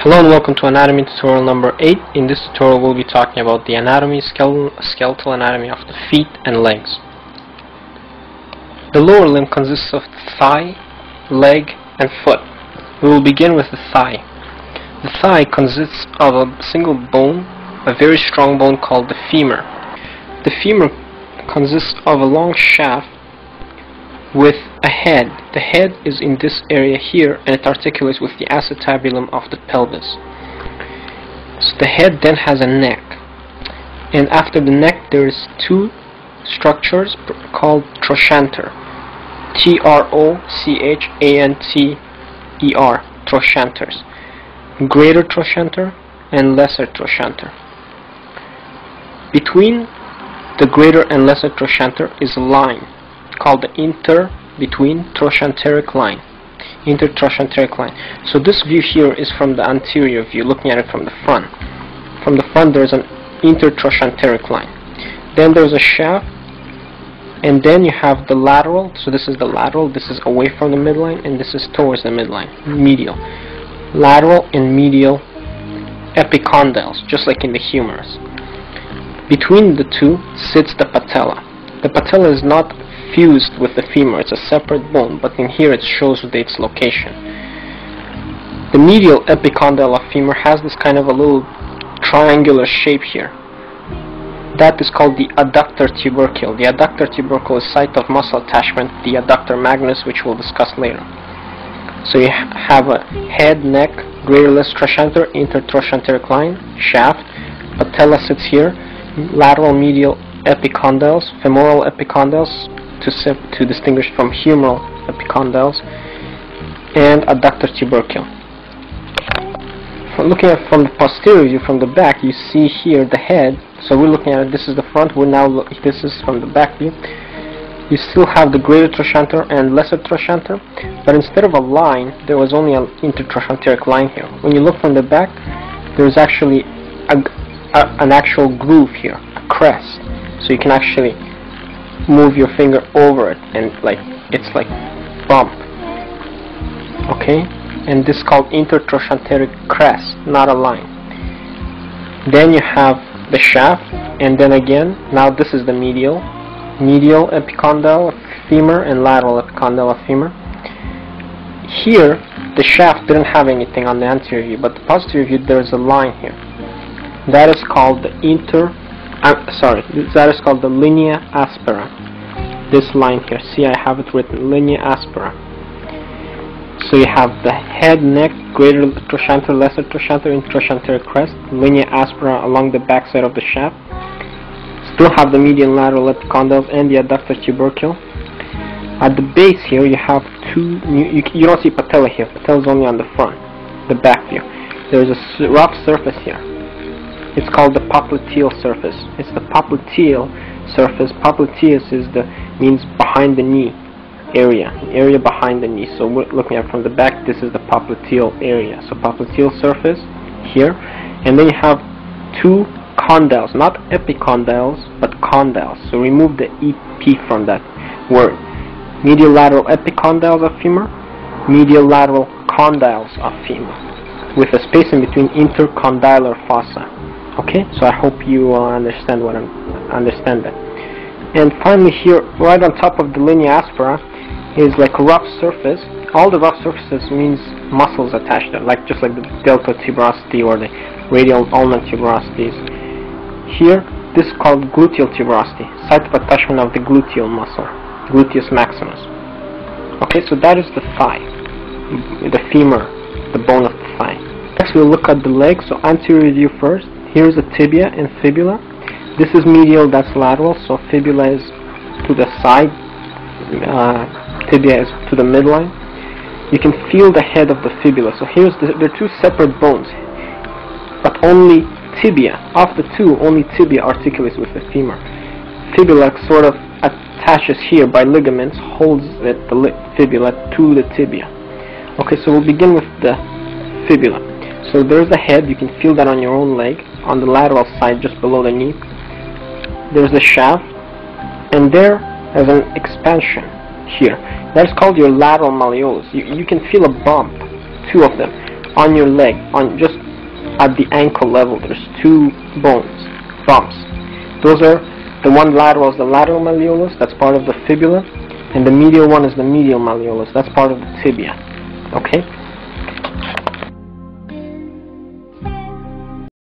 Hello and welcome to anatomy tutorial number 8. In this tutorial we'll be talking about the anatomy, skeletal anatomy of the feet and legs. The lower limb consists of thigh, leg and foot. We will begin with the thigh. The thigh consists of a single bone, a very strong bone called the femur. The femur consists of a long shaft with a head. The head is in this area here and it articulates with the acetabulum of the pelvis. So the head then has a neck, and after the neck there is two structures called trochanter. T-R-O-C-H-A-N-T-E-R, trochanters. Greater trochanter and lesser trochanter. Between the greater and lesser trochanter is a line called the intertrochanteric line. Intertrochanteric line. So this view here is from the anterior view, looking at it from the front. From the front there is an intertrochanteric line. Then there is a shaft, and then you have the lateral. So this is the lateral, this is away from the midline, and this is towards the midline, medial. Lateral and medial epicondyles, just like in the humerus. Between the two sits the patella. The patella is not fused with the femur, it's a separate bone, but in here it shows its location. The medial epicondyle of femur has this kind of a little triangular shape here. That is called the adductor tubercle. The adductor tubercle is site of muscle attachment, the adductor magnus, which we'll discuss later. So you have a head, neck, greater lesser trochanter, intertrochanteric line, shaft, patella sits here, lateral medial epicondyles, femoral epicondyles to distinguish from humeral epicondyles, and adductor tubercle. Looking at it from the posterior view, from the back, you see here the head. So we're looking at it, this is the front, this is from the back view. You still have the greater trochanter and lesser trochanter, but instead of a line, there was only an intertrochanteric line here. When you look from the back, there's actually an actual groove here, a crest. So you can actually move your finger over it, and it's like bump. Okay, and this is called intertrochanteric crest, not a line. Then you have the shaft, and then again, now this is the medial epicondyle of femur and lateral epicondyle of femur. Here the shaft didn't have anything on the anterior view, but the posterior view there is a line here. That is called the that is called the linea aspera. This line here, see, I have it written, linea aspera. So you have the head, neck, greater trochanter, lesser trochanter, intertrochanteric crest, linea aspera along the back side of the shaft. Still have the medial and lateral epicondyles and the adductor tubercle. At the base here you have two you don't see patella here. Patella is only on the front, the back view. There is a rough surface here. It's called the popliteal surface. It's the popliteal surface. Popliteus means behind the knee area behind the knee. So we're looking at from the back, this is the popliteal area. So popliteal surface here, and then you have two condyles, not epicondyles, but condyles. So remove the EP from that word. Medial lateral epicondyles of femur, medial lateral condyles of femur, with a space in between intercondylar fossa. Okay, so I hope you understand that. And finally here, right on top of the linea aspera, is like a rough surface. All the rough surfaces means muscles attached there, just like the deltoid tuberosity or the radial ulnar tuberosities. Here, this is called gluteal tuberosity, site of attachment of the gluteal muscle, gluteus maximus. Okay, so that is the thigh, the femur, the bone of the thigh. Next we'll look at the leg. So anterior view first. Here's the tibia and fibula. This is medial, that's lateral, so fibula is to the side, tibia is to the midline. You can feel the head of the fibula. So there are two separate bones, but only tibia, of the two, only tibia articulates with the femur. Fibula sort of attaches here by ligaments, holds the fibula to the tibia. Okay, so we'll begin with the fibula. So there's the head, you can feel that on your own leg. On the lateral side, just below the knee, there's the shaft, and there is an expansion here. That's called your lateral malleolus. You can feel a bump, two of them. on your leg, on just at the ankle level, there's two bones, bumps. Those are, the one lateral is the lateral malleolus, that's part of the fibula, and the medial one is the medial malleolus, that's part of the tibia. Okay?